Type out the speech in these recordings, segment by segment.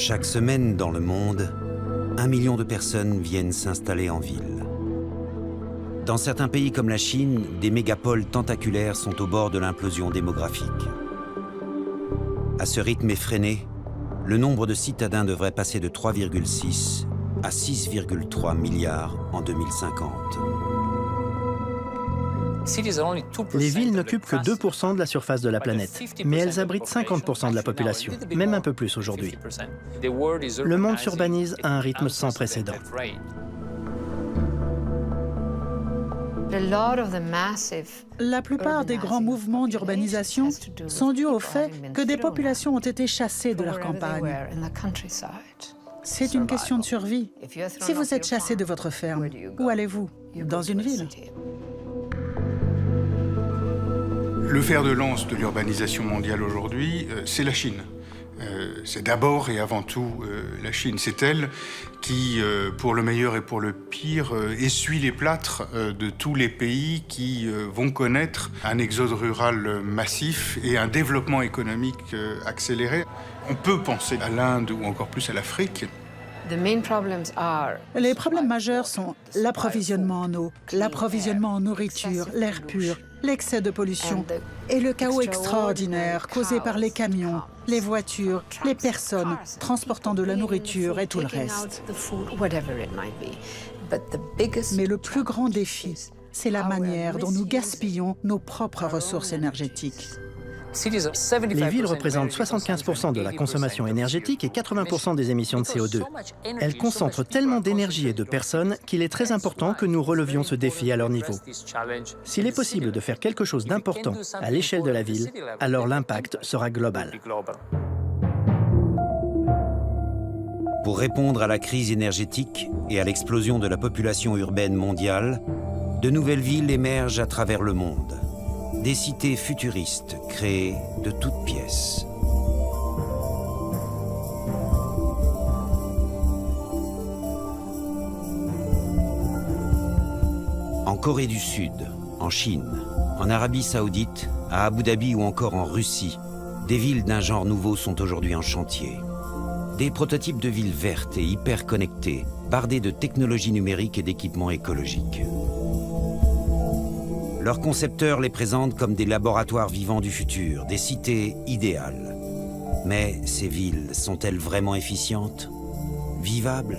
Chaque semaine dans le monde, 1 million de personnes viennent s'installer en ville. Dans certains pays comme la Chine, des mégapoles tentaculaires sont au bord de l'implosion démographique. À ce rythme effréné, le nombre de citadins devrait passer de 3,6 à 6,3 milliards en 2050. Les villes n'occupent que 2% de la surface de la planète, mais elles abritent 50% de la population, même un peu plus aujourd'hui. Le monde s'urbanise à un rythme sans précédent. La plupart des grands mouvements d'urbanisation sont dus au fait que des populations ont été chassées de leur campagne. C'est une question de survie. Si vous êtes chassé de votre ferme, où allez-vous? Dans une ville. Le fer de lance de l'urbanisation mondiale aujourd'hui, c'est la Chine. C'est d'abord et avant tout la Chine. C'est elle qui, pour le meilleur et pour le pire, essuie les plâtres de tous les pays qui vont connaître un exode rural massif et un développement économique accéléré. On peut penser à l'Inde ou encore plus à l'Afrique. Les problèmes majeurs sont l'approvisionnement en eau, l'approvisionnement en nourriture, l'air pur, l'excès de pollution et le chaos extraordinaire causé par les camions, les voitures, les personnes transportant de la nourriture et tout le reste. Mais le plus grand défi, c'est la manière dont nous gaspillons nos propres ressources énergétiques. Les villes représentent 75% de la consommation énergétique et 80% des émissions de CO2. Elles concentrent tellement d'énergie et de personnes qu'il est très important que nous relevions ce défi à leur niveau. S'il est possible de faire quelque chose d'important à l'échelle de la ville, alors l'impact sera global. Pour répondre à la crise énergétique et à l'explosion de la population urbaine mondiale, de nouvelles villes émergent à travers le monde. Des cités futuristes créées de toutes pièces. En Corée du Sud, en Chine, en Arabie Saoudite, à Abu Dhabi ou encore en Russie, des villes d'un genre nouveau sont aujourd'hui en chantier. Des prototypes de villes vertes et hyper connectées, bardées de technologies numériques et d'équipements écologiques. Leurs concepteurs les présentent comme des laboratoires vivants du futur, des cités idéales. Mais ces villes sont-elles vraiment efficientes, vivables,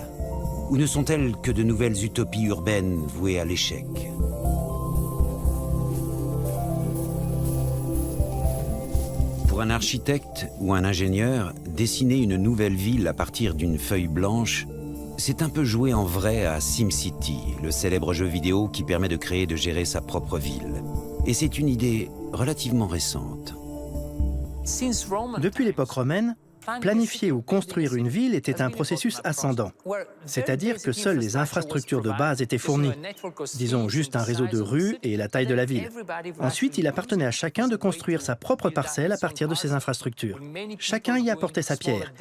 ou ne sont-elles que de nouvelles utopies urbaines vouées à l'échec? Pour un architecte ou un ingénieur, dessiner une nouvelle ville à partir d'une feuille blanche, c'est un peu jouer en vrai à SimCity, le célèbre jeu vidéo qui permet de créer et de gérer sa propre ville. Et c'est une idée relativement récente. Depuis l'époque romaine, planifier ou construire une ville était un processus ascendant, c'est-à-dire que seules les infrastructures de base étaient fournies, disons juste un réseau de rues et la taille de la ville. Ensuite, il appartenait à chacun de construire sa propre parcelle à partir de ces infrastructures. Chacun y apportait sa pierre,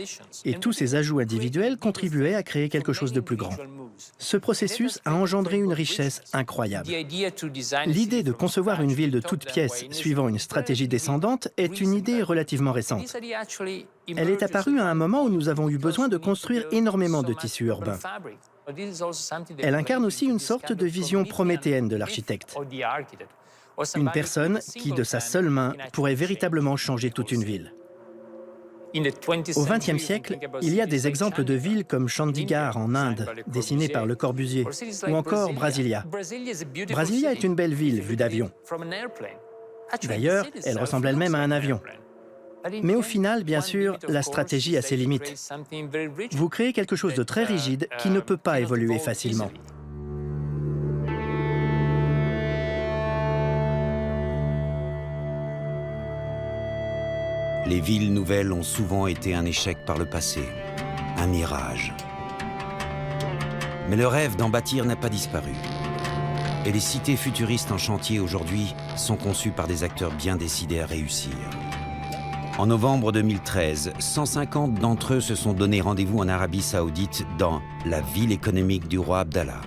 et tous ces ajouts individuels contribuaient à créer quelque chose de plus grand. Ce processus a engendré une richesse incroyable. L'idée de concevoir une ville de toutes pièces suivant une stratégie descendante est une idée relativement récente. Elle est apparue à un moment où nous avons eu besoin de construire énormément de tissus urbains. Elle incarne aussi une sorte de vision prométhéenne de l'architecte. Une personne qui, de sa seule main, pourrait véritablement changer toute une ville. Au XXe siècle, il y a des exemples de villes comme Chandigarh en Inde, dessinées par Le Corbusier, ou encore Brasilia. Brasilia est une belle ville vue d'avion. D'ailleurs, elle ressemble elle-même à un avion. Mais au final, bien sûr, la stratégie a ses limites. Vous créez quelque chose de très rigide qui ne peut pas évoluer facilement. Les villes nouvelles ont souvent été un échec par le passé, un mirage. Mais le rêve d'en bâtir n'a pas disparu. Et les cités futuristes en chantier aujourd'hui sont conçues par des acteurs bien décidés à réussir. En novembre 2013, 150 d'entre eux se sont donné rendez-vous en Arabie Saoudite dans la ville économique du roi Abdallah.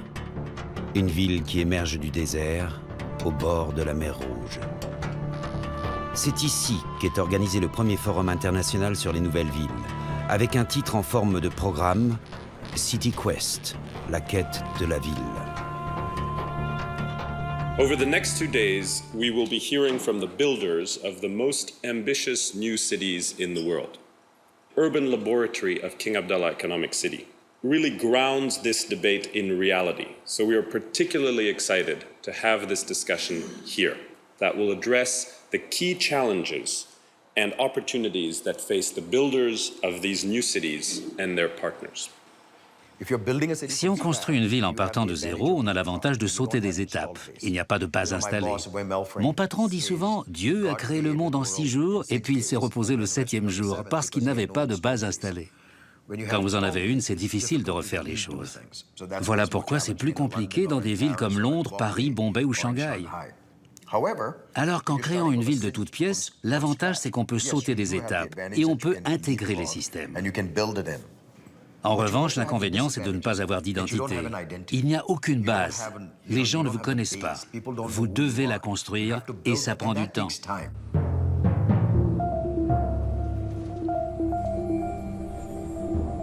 Une ville qui émerge du désert, au bord de la mer Rouge. C'est ici qu'est organisé le premier forum international sur les nouvelles villes, avec un titre en forme de programme, City Quest, la quête de la ville. Over the next 2 days, we will be hearing from the builders of the most ambitious new cities in the world. Urban Laboratory of King Abdullah Economic City really grounds this debate in reality. So we are particularly excited to have this discussion here that will address the key challenges and opportunities that face the builders of these new cities and their partners. Si on construit une ville en partant de zéro, on a l'avantage de sauter des étapes. Il n'y a pas de base installée. Mon patron dit souvent « Dieu a créé le monde en 6 jours et puis il s'est reposé le 7e jour parce qu'il n'avait pas de base installée. » Quand vous en avez une, c'est difficile de refaire les choses. Voilà pourquoi c'est plus compliqué dans des villes comme Londres, Paris, Bombay ou Shanghai. Alors qu'en créant une ville de toutes pièces, l'avantage c'est qu'on peut sauter des étapes et on peut intégrer les systèmes. En revanche, l'inconvénient, c'est de ne pas avoir d'identité. Il n'y a aucune base. Les gens ne vous connaissent pas. Vous devez la construire et ça prend du temps.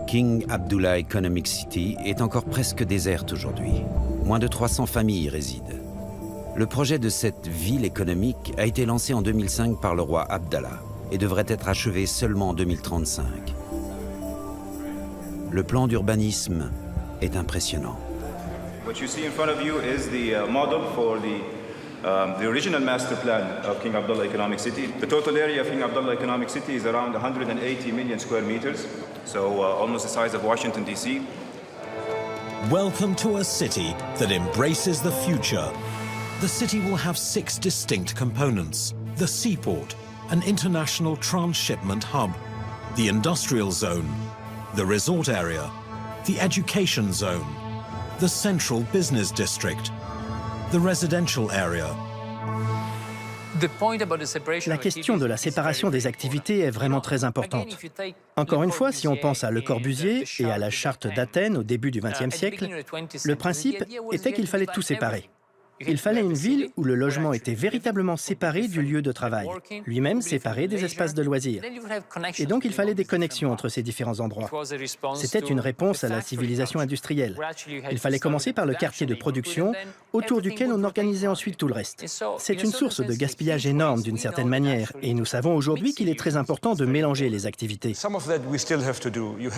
King Abdullah Economic City est encore presque déserte aujourd'hui. Moins de 300 familles y résident. Le projet de cette ville économique a été lancé en 2005 par le roi Abdallah et devrait être achevé seulement en 2035. Le plan d'urbanisme est impressionnant. What you see in front of you is the model for the original master plan of King Abdullah Economic City. The total area of King Abdullah Economic City is around 180 million square meters, so almost the size of Washington, D.C. Welcome to a city that embraces the future. The city will have 6 distinct components: the seaport, an international transshipment hub, the industrial zone, the resort area, the education zone, the central business district, the residential area. La question de la séparation des activités est vraiment très importante. Encore une fois, si on pense à Le Corbusier et à la charte d'Athènes au début du XXe siècle, le principe était qu'il fallait tout séparer. Il fallait une ville où le logement était véritablement séparé du lieu de travail, lui-même séparé des espaces de loisirs. Et donc il fallait des connexions entre ces différents endroits. C'était une réponse à la civilisation industrielle. Il fallait commencer par le quartier de production, autour duquel on organisait ensuite tout le reste. C'est une source de gaspillage énorme d'une certaine manière, et nous savons aujourd'hui qu'il est très important de mélanger les activités.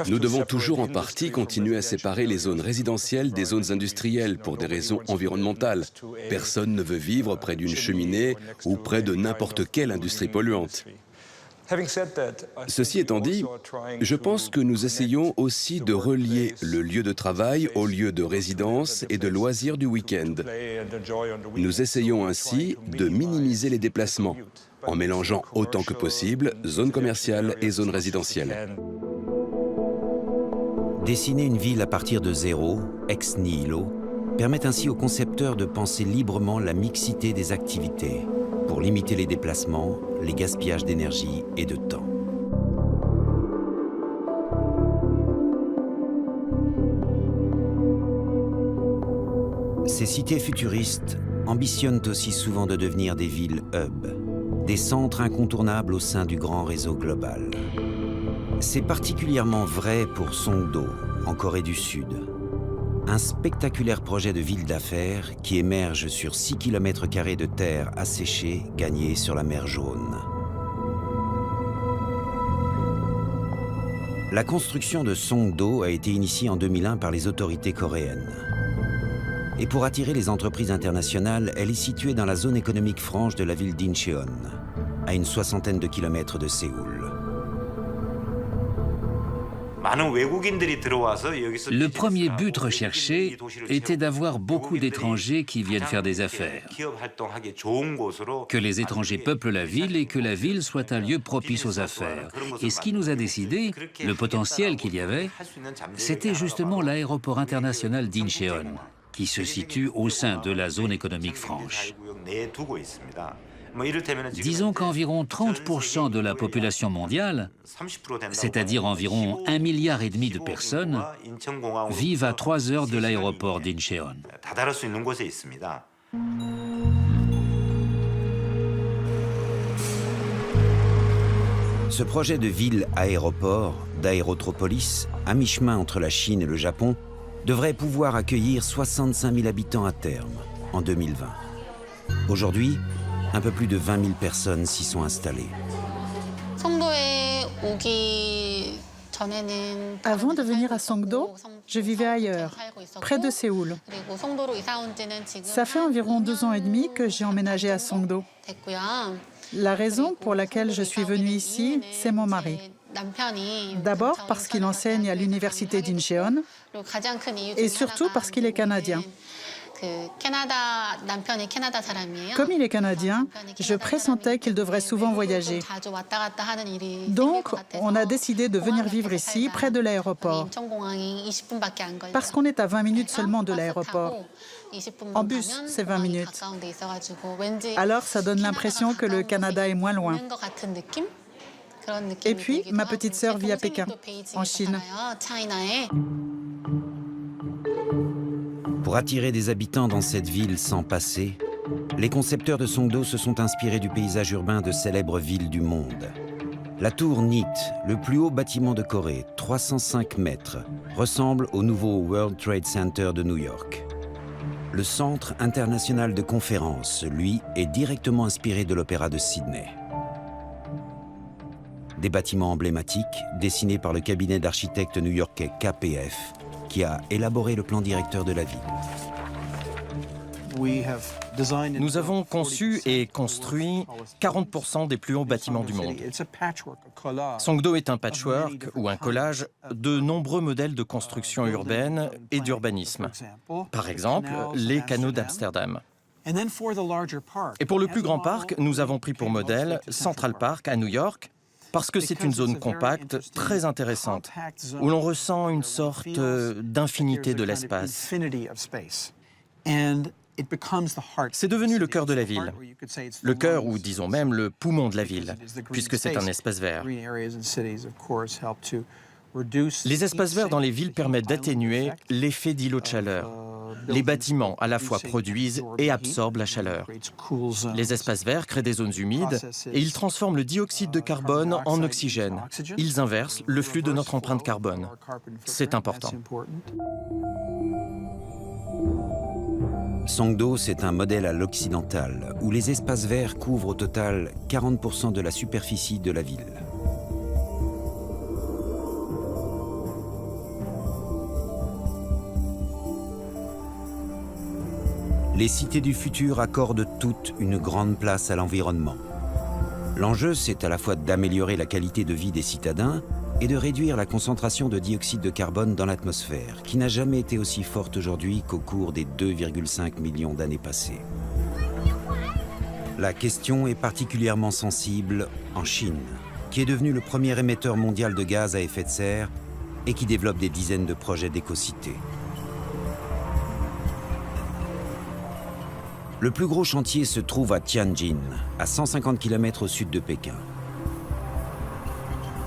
Nous devons toujours en partie continuer à séparer les zones résidentielles des zones industrielles pour des raisons environnementales. Personne ne veut vivre près d'une cheminée ou près de n'importe quelle industrie polluante. Ceci étant dit, je pense que nous essayons aussi de relier le lieu de travail au lieu de résidence et de loisirs du week-end. Nous essayons ainsi de minimiser les déplacements, en mélangeant autant que possible zones commerciales et zones résidentielles. Dessiner une ville à partir de zéro, ex nihilo, permet ainsi aux concepteurs de penser librement la mixité des activités pour limiter les déplacements, les gaspillages d'énergie et de temps. Ces cités futuristes ambitionnent aussi souvent de devenir des villes hub, des centres incontournables au sein du grand réseau global. C'est particulièrement vrai pour Songdo, en Corée du Sud. Un spectaculaire projet de ville d'affaires qui émerge sur 6 km² de terre asséchée gagnée sur la mer Jaune. La construction de Songdo a été initiée en 2001 par les autorités coréennes. Et pour attirer les entreprises internationales, elle est située dans la zone économique franche de la ville d'Incheon, à une 60aine de kilomètres de Séoul. Le premier but recherché était d'avoir beaucoup d'étrangers qui viennent faire des affaires, que les étrangers peuplent la ville et que la ville soit un lieu propice aux affaires. Et ce qui nous a décidé, le potentiel qu'il y avait, c'était justement l'aéroport international d'Incheon, qui se situe au sein de la zone économique franche. Disons qu'environ 30% de la population mondiale, c'est-à-dire environ 1,5 milliard de personnes, vivent à 3 heures de l'aéroport d'Incheon. Ce projet de ville-aéroport, d'aérotropolis, à mi-chemin entre la Chine et le Japon, devrait pouvoir accueillir 65 000 habitants à terme, en 2020. Aujourd'hui, un peu plus de 20 000 personnes s'y sont installées. Avant de venir à Songdo, je vivais ailleurs, près de Séoul. Ça fait environ 2 ans et demi que j'ai emménagé à Songdo. La raison pour laquelle je suis venue ici, c'est mon mari. D'abord parce qu'il enseigne à l'université d'Incheon et surtout parce qu'il est canadien. Comme il est canadien, je pressentais qu'il devrait souvent voyager. Donc, on a décidé de venir vivre ici, près de l'aéroport. Parce qu'on est à 20 minutes seulement de l'aéroport. En bus, c'est 20 minutes. Alors, ça donne l'impression que le Canada est moins loin. Et puis, ma petite sœur vit à Pékin, en Chine. Pour attirer des habitants dans cette ville sans passé, les concepteurs de Songdo se sont inspirés du paysage urbain de célèbres villes du monde. La tour NIT, le plus haut bâtiment de Corée, 305 mètres, ressemble au nouveau World Trade Center de New York. Le Centre international de conférences, lui, est directement inspiré de l'Opéra de Sydney. Des bâtiments emblématiques dessinés par le cabinet d'architectes new-yorkais KPF, qui a élaboré le plan directeur de la ville. Nous avons conçu et construit 40% des plus hauts bâtiments du monde. Songdo est un patchwork ou un collage de nombreux modèles de construction urbaine et d'urbanisme. Par exemple, les canaux d'Amsterdam. Et pour le plus grand parc, nous avons pris pour modèle Central Park à New York, parce que c'est une zone compacte, très intéressante, où l'on ressent une sorte d'infinité de l'espace. C'est devenu le cœur de la ville, le cœur ou disons même le poumon de la ville, puisque c'est un espace vert. Les espaces verts dans les villes permettent d'atténuer l'effet d'îlot de chaleur. Les bâtiments à la fois produisent et absorbent la chaleur. Les espaces verts créent des zones humides et ils transforment le dioxyde de carbone en oxygène. Ils inversent le flux de notre empreinte carbone. C'est important. Songdo, c'est un modèle à l'occidental, où les espaces verts couvrent au total 40% de la superficie de la ville. Les cités du futur accordent toutes une grande place à l'environnement. L'enjeu, c'est à la fois d'améliorer la qualité de vie des citadins et de réduire la concentration de dioxyde de carbone dans l'atmosphère, qui n'a jamais été aussi forte aujourd'hui qu'au cours des 2,5 millions d'années passées. La question est particulièrement sensible en Chine, qui est devenu le premier émetteur mondial de gaz à effet de serre et qui développe des dizaines de projets d'éco-cités. Le plus gros chantier se trouve à Tianjin, à 150 km au sud de Pékin.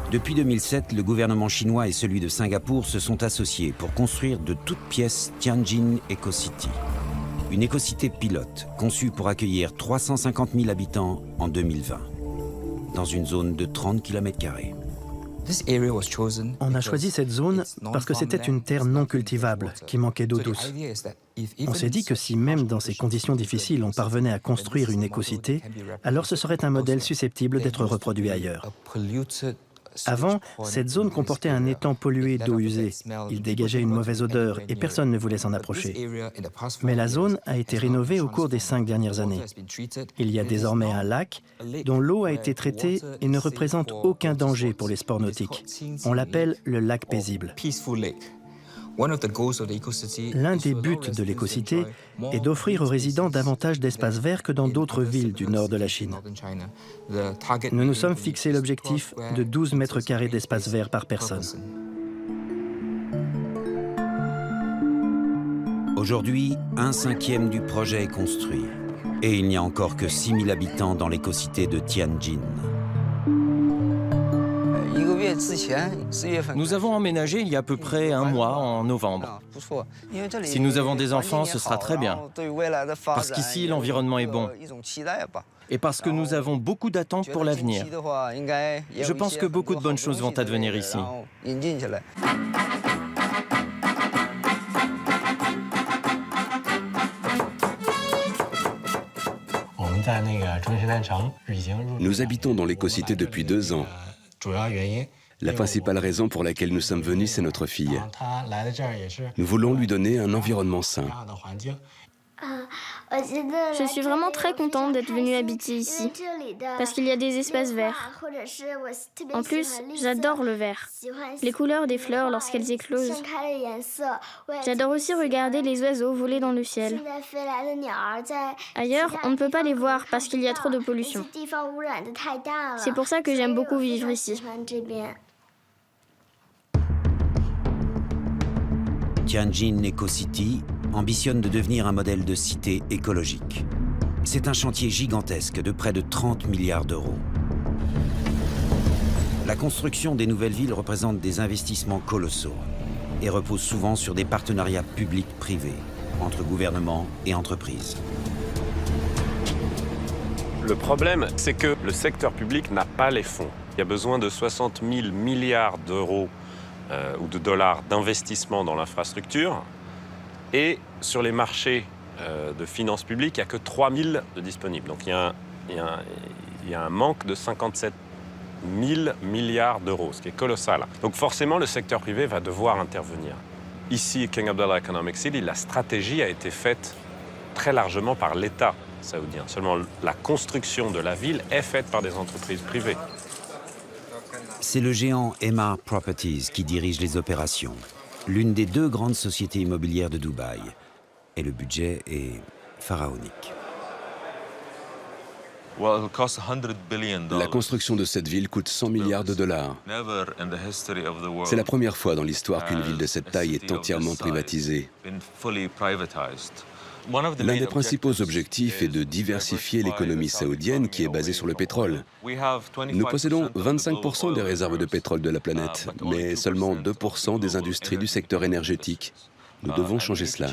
Depuis 2007, le gouvernement chinois et celui de Singapour se sont associés pour construire de toutes pièces Tianjin Eco-City, une éco-cité pilote conçue pour accueillir 350 000 habitants en 2020, dans une zone de 30 km². On a choisi cette zone parce que c'était une terre non cultivable, qui manquait d'eau douce. On s'est dit que si même dans ces conditions difficiles on parvenait à construire une éco-cité, alors ce serait un modèle susceptible d'être reproduit ailleurs. Avant, cette zone comportait un étang pollué d'eau usée. Il dégageait une mauvaise odeur et personne ne voulait s'en approcher. Mais la zone a été rénovée au cours des 5 dernières années. Il y a désormais un lac dont l'eau a été traitée et ne représente aucun danger pour les sports nautiques. On l'appelle le lac paisible. L'un des buts de l'écocité est d'offrir aux résidents davantage d'espaces verts que dans d'autres villes du nord de la Chine. Nous nous sommes fixé l'objectif de 12 mètres carrés d'espace vert par personne. Aujourd'hui, 1/5 du projet est construit. Et il n'y a encore que 6 000 habitants dans l'écocité de Tianjin. Nous avons emménagé il y a à peu près un mois, en novembre. Si nous avons des enfants, ce sera très bien. Parce qu'ici, l'environnement est bon. Et parce que nous avons beaucoup d'attentes pour l'avenir. Je pense que beaucoup de bonnes choses vont advenir ici. Nous habitons dans l'éco-cité depuis 2 ans. La principale raison pour laquelle nous sommes venus, c'est notre fille. Nous voulons lui donner un environnement sain. Je suis vraiment très contente d'être venue habiter ici, parce qu'il y a des espaces verts. En plus, j'adore le vert, les couleurs des fleurs lorsqu'elles éclosent. J'adore aussi regarder les oiseaux voler dans le ciel. Ailleurs, on ne peut pas les voir parce qu'il y a trop de pollution. C'est pour ça que j'aime beaucoup vivre ici. Tianjin Eco-City ambitionne de devenir un modèle de cité écologique. C'est un chantier gigantesque de près de 30 milliards d'euros. La construction des nouvelles villes représente des investissements colossaux et repose souvent sur des partenariats publics-privés entre gouvernements et entreprises. Le problème, c'est que le secteur public n'a pas les fonds. Il y a besoin de 60 000 milliards d'euros ou de dollars d'investissement dans l'infrastructure. Et sur les marchés de finances publiques, il n'y a que 3 000 de disponibles. Donc il y a un manque de 57 000 milliards d'euros, ce qui est colossal. Donc forcément, le secteur privé va devoir intervenir. Ici, King Abdullah Economic City, la stratégie a été faite très largement par l'État saoudien. Seulement, la construction de la ville est faite par des entreprises privées. C'est le géant Emaar Properties qui dirige les opérations, l'une des 2 grandes sociétés immobilières de Dubaï. Et le budget est pharaonique. La construction de cette ville coûte 100 milliards de dollars. C'est la première fois dans l'histoire qu'une ville de cette taille est entièrement privatisée. L'un des principaux objectifs est de diversifier l'économie saoudienne qui est basée sur le pétrole. Nous possédons 25% des réserves de pétrole de la planète, mais seulement 2% des industries du secteur énergétique. Nous devons changer cela.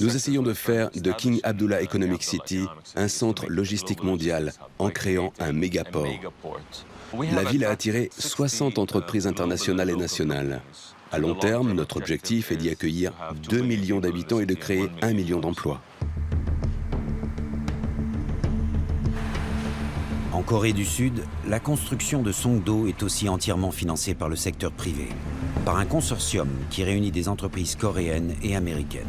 Nous essayons de faire de King Abdullah Economic City un centre logistique mondial en créant un mégaport. La ville a attiré 60 entreprises internationales et nationales. À long terme, notre objectif est d'y accueillir 2 millions d'habitants et de créer 1 million d'emplois. En Corée du Sud, la construction de Songdo est aussi entièrement financée par le secteur privé, par un consortium qui réunit des entreprises coréennes et américaines.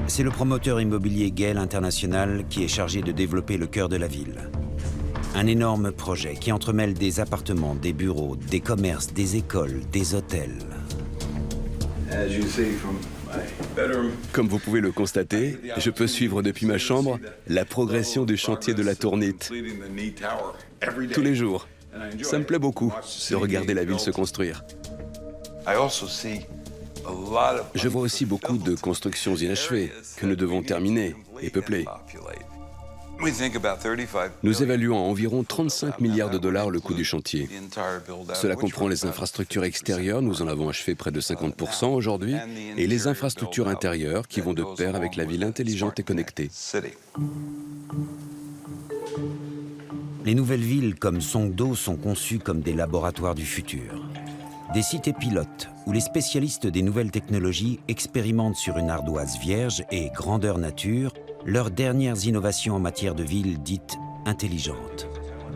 C'est le promoteur immobilier Gale International qui est chargé de développer le cœur de la ville. Un énorme projet qui entremêle des appartements, des bureaux, des commerces, des écoles, des hôtels. Comme vous pouvez le constater, je peux suivre depuis ma chambre la progression du chantier de la tournite. Tous les jours. Ça me plaît beaucoup de regarder la ville se construire. Je vois aussi beaucoup de constructions inachevées que nous devons terminer et peupler. Nous évaluons à environ 35 milliards de dollars le coût du chantier. Cela comprend les infrastructures extérieures, nous en avons achevé près de 50% aujourd'hui, et les infrastructures intérieures qui vont de pair avec la ville intelligente et connectée. Les nouvelles villes comme Songdo sont conçues comme des laboratoires du futur. Des cités pilotes où les spécialistes des nouvelles technologies expérimentent sur une ardoise vierge et grandeur nature leurs dernières innovations en matière de villes dites intelligentes.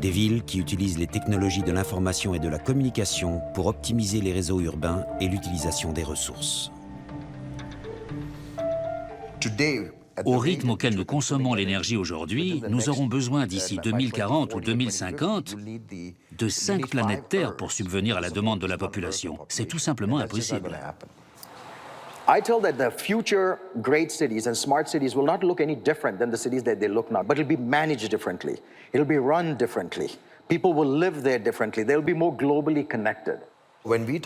Des villes qui utilisent les technologies de l'information et de la communication pour optimiser les réseaux urbains et l'utilisation des ressources. Au rythme auquel nous consommons l'énergie aujourd'hui, nous aurons besoin d'ici 2040 ou 2050 de 5 planètes Terre pour subvenir à la demande de la population. C'est tout simplement impossible. I tell that the future great cities and smart cities will not look any different than the cities that they look now, but it'll be managed differently. It'll be run differently. People will live there differently. They'll be more globally connected.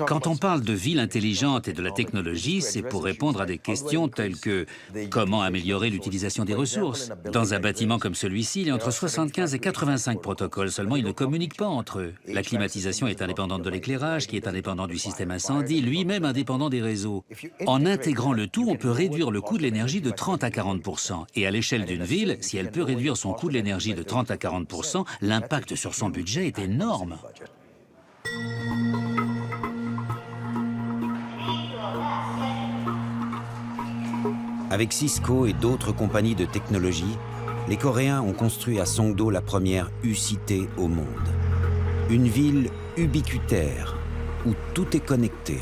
Quand on parle de ville intelligente et de la technologie, c'est pour répondre à des questions telles que comment améliorer l'utilisation des ressources. Dans un bâtiment comme celui-ci, il y a entre 75 et 85 protocoles, seulement ils ne communiquent pas entre eux. La climatisation est indépendante de l'éclairage, qui est indépendant du système incendie, lui-même indépendant des réseaux. En intégrant le tout, on peut réduire le coût de l'énergie de 30 à 40%. Et à l'échelle d'une ville, si elle peut réduire son coût de l'énergie de 30 à 40%, l'impact sur son budget est énorme. Avec Cisco et d'autres compagnies de technologie, les Coréens ont construit à Songdo la première U-Cité au monde. Une ville ubiquitaire, où tout est connecté.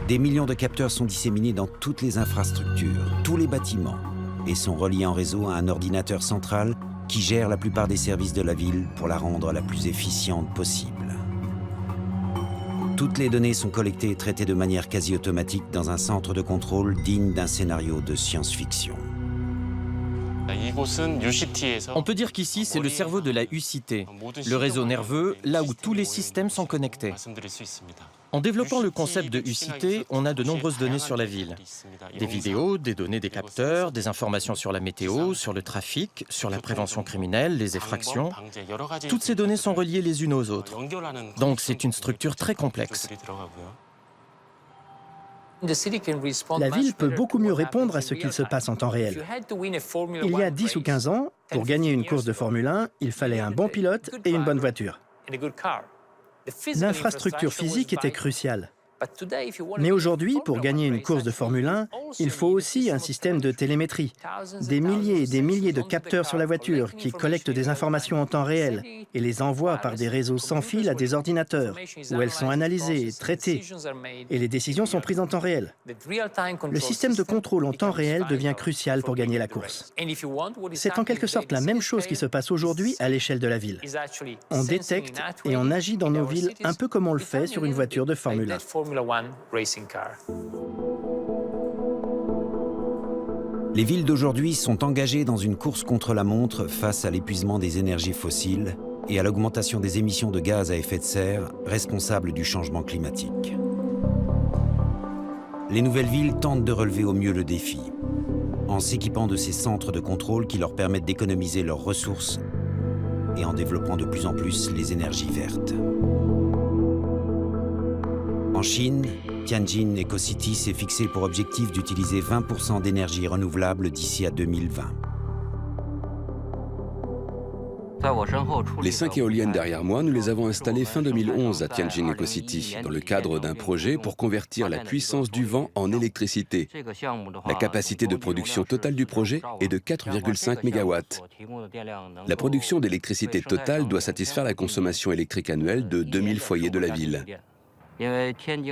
Des millions de capteurs sont disséminés dans toutes les infrastructures, tous les bâtiments, et sont reliés en réseau à un ordinateur central qui gère la plupart des services de la ville pour la rendre la plus efficiente possible. Toutes les données sont collectées et traitées de manière quasi automatique dans un centre de contrôle digne d'un scénario de science-fiction. On peut dire qu'ici, c'est le cerveau de la U-Cité, le réseau nerveux, là où tous les systèmes sont connectés. En développant le concept de U-Cité, on a de nombreuses données sur la ville. Des vidéos, des données des capteurs, des informations sur la météo, sur le trafic, sur la prévention criminelle, les effractions. Toutes ces données sont reliées les unes aux autres. Donc c'est une structure très complexe. La ville peut beaucoup mieux répondre à ce qu'il se passe en temps réel. Il y a 10 ou 15 ans, pour gagner une course de Formule 1, il fallait un bon pilote et une bonne voiture. L'infrastructure physique était cruciale. Mais aujourd'hui, pour gagner une course de Formule 1, il faut aussi un système de télémétrie. Des milliers et des milliers de capteurs sur la voiture qui collectent des informations en temps réel et les envoient par des réseaux sans fil à des ordinateurs, où elles sont analysées et traitées. Et les décisions sont prises en temps réel. Le système de contrôle en temps réel devient crucial pour gagner la course. C'est en quelque sorte la même chose qui se passe aujourd'hui à l'échelle de la ville. On détecte et on agit dans nos villes un peu comme on le fait sur une voiture de Formule 1. Les villes d'aujourd'hui sont engagées dans une course contre la montre face à l'épuisement des énergies fossiles et à l'augmentation des émissions de gaz à effet de serre responsables du changement climatique. Les nouvelles villes tentent de relever au mieux le défi, en s'équipant de ces centres de contrôle qui leur permettent d'économiser leurs ressources et en développant de plus en plus les énergies vertes. En Chine, Tianjin Eco-City s'est fixé pour objectif d'utiliser 20% d'énergie renouvelable d'ici à 2020. Les 5 éoliennes derrière moi, nous les avons installées fin 2011 à Tianjin Eco-City, dans le cadre d'un projet pour convertir la puissance du vent en électricité. La capacité de production totale du projet est de 4,5 MW. La production d'électricité totale doit satisfaire la consommation électrique annuelle de 2000 foyers de la ville.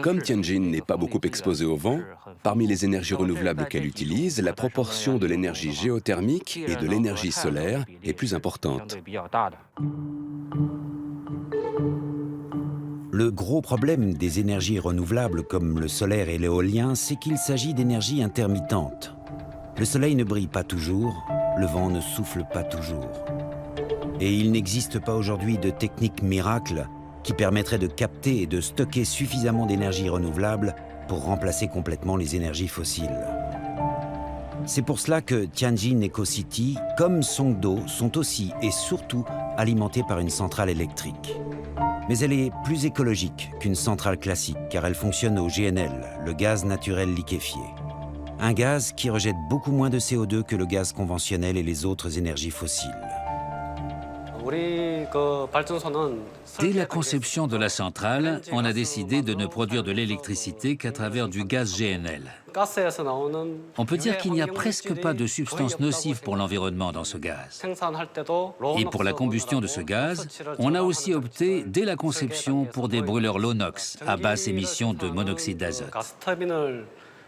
Comme Tianjin n'est pas beaucoup exposé au vent, parmi les énergies renouvelables qu'elle utilise, la proportion de l'énergie géothermique et de l'énergie solaire est plus importante. Le gros problème des énergies renouvelables comme le solaire et l'éolien, c'est qu'il s'agit d'énergie intermittente. Le soleil ne brille pas toujours, le vent ne souffle pas toujours. Et il n'existe pas aujourd'hui de technique miracle qui permettrait de capter et de stocker suffisamment d'énergie renouvelable pour remplacer complètement les énergies fossiles. C'est pour cela que Tianjin Eco-City, comme Songdo, sont aussi et surtout alimentés par une centrale électrique. Mais elle est plus écologique qu'une centrale classique, car elle fonctionne au GNL, le gaz naturel liquéfié. Un gaz qui rejette beaucoup moins de CO2 que le gaz conventionnel et les autres énergies fossiles. Dès la conception de la centrale, on a décidé de ne produire de l'électricité qu'à travers du gaz GNL. On peut dire qu'il n'y a presque pas de substances nocives pour l'environnement dans ce gaz. Et pour la combustion de ce gaz, on a aussi opté dès la conception pour des brûleurs low-NOx à basse émission de monoxyde d'azote.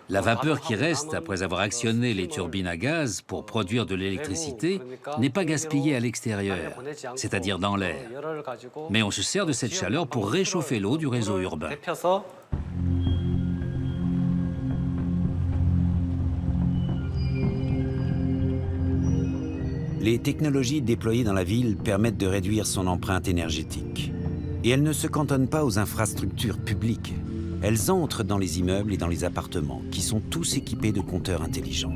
La vapeur qui reste après avoir actionné les turbines à gaz pour produire de l'électricité n'est pas gaspillée à l'extérieur, c'est-à-dire dans l'air. Mais on se sert de cette chaleur pour réchauffer l'eau du réseau urbain. Les technologies déployées dans la ville permettent de réduire son empreinte énergétique. Et elles ne se cantonnent pas aux infrastructures publiques. Elles entrent dans les immeubles et dans les appartements, qui sont tous équipés de compteurs intelligents.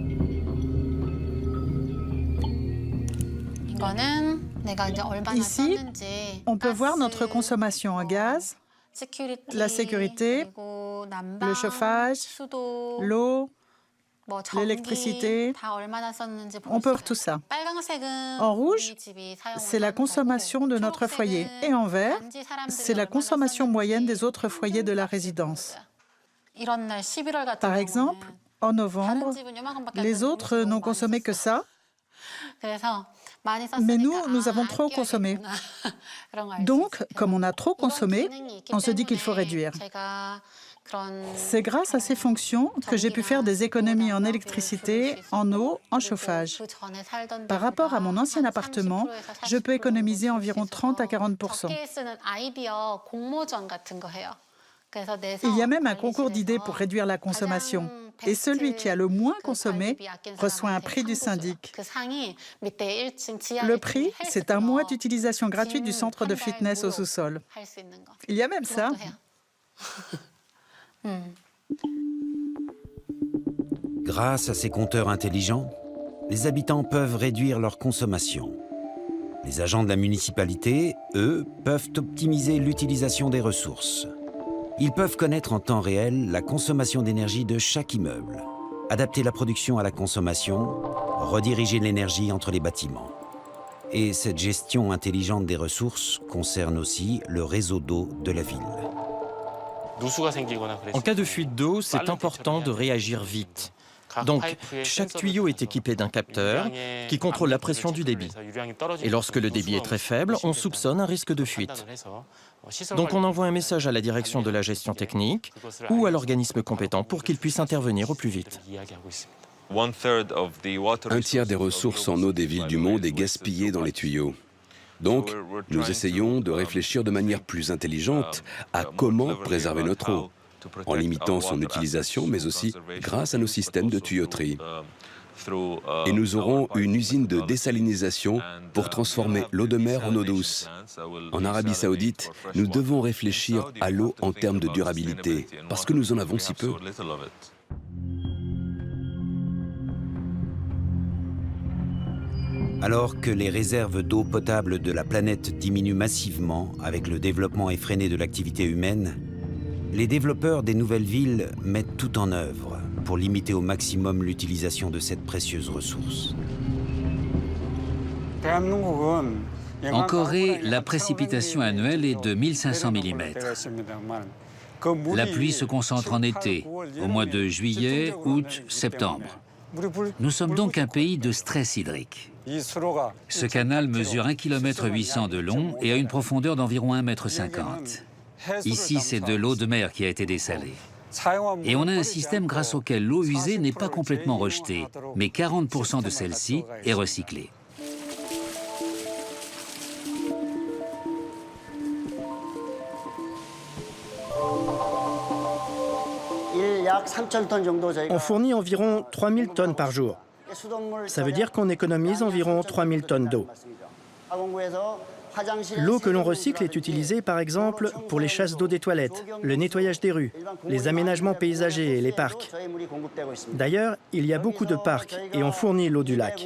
Ici, on peut voir notre consommation en gaz, la sécurité, le chauffage, l'eau, l'électricité. On peut voir tout ça. En rouge, c'est la consommation de notre foyer. Et en vert, c'est la consommation moyenne des autres foyers de la résidence. Par exemple, en novembre, les autres n'ont consommé que ça. Mais nous avons trop consommé. Donc, comme on a trop consommé, on se dit qu'il faut réduire. C'est grâce à ces fonctions que j'ai pu faire des économies en électricité, en eau, en chauffage. Par rapport à mon ancien appartement, je peux économiser environ 30 à 40%. Il y a même un concours d'idées pour réduire la consommation. Et celui qui a le moins consommé reçoit un prix du syndic. Le prix, c'est un mois d'utilisation gratuite du centre de fitness au sous-sol. Il y a même ça. Grâce à ces compteurs intelligents, les habitants peuvent réduire leur consommation. Les agents de la municipalité, eux, peuvent optimiser l'utilisation des ressources. Ils peuvent connaître en temps réel la consommation d'énergie de chaque immeuble, adapter la production à la consommation, rediriger l'énergie entre les bâtiments. Et cette gestion intelligente des ressources concerne aussi le réseau d'eau de la ville. En cas de fuite d'eau, c'est important de réagir vite. Donc, chaque tuyau est équipé d'un capteur qui contrôle la pression du débit. Et lorsque le débit est très faible, on soupçonne un risque de fuite. Donc, on envoie un message à la direction de la gestion technique ou à l'organisme compétent pour qu'il puisse intervenir au plus vite. Un tiers des ressources en eau des villes du monde est gaspillé dans les tuyaux. Donc, nous essayons de réfléchir de manière plus intelligente à comment préserver notre eau, en limitant son utilisation, mais aussi grâce à nos systèmes de tuyauterie. Et nous aurons une usine de désalinisation pour transformer l'eau de mer en eau douce. En Arabie Saoudite, nous devons réfléchir à l'eau en termes de durabilité, parce que nous en avons si peu. Alors que les réserves d'eau potable de la planète diminuent massivement avec le développement effréné de l'activité humaine, les développeurs des nouvelles villes mettent tout en œuvre pour limiter au maximum l'utilisation de cette précieuse ressource. En Corée, la précipitation annuelle est de 1500 mm. La pluie se concentre en été, au mois de juillet, août, septembre. Nous sommes donc un pays de stress hydrique. Ce canal mesure 1,8 km de long et a une profondeur d'environ 1,50 m. Ici, c'est de l'eau de mer qui a été dessalée. Et on a un système grâce auquel l'eau usée n'est pas complètement rejetée, mais 40% de celle-ci est recyclée. On fournit environ 3000 tonnes par jour. Ça veut dire qu'on économise environ 3000 tonnes d'eau. L'eau que l'on recycle est utilisée, par exemple, pour les chasses d'eau des toilettes, le nettoyage des rues, les aménagements paysagers et les parcs. D'ailleurs, il y a beaucoup de parcs et on fournit l'eau du lac.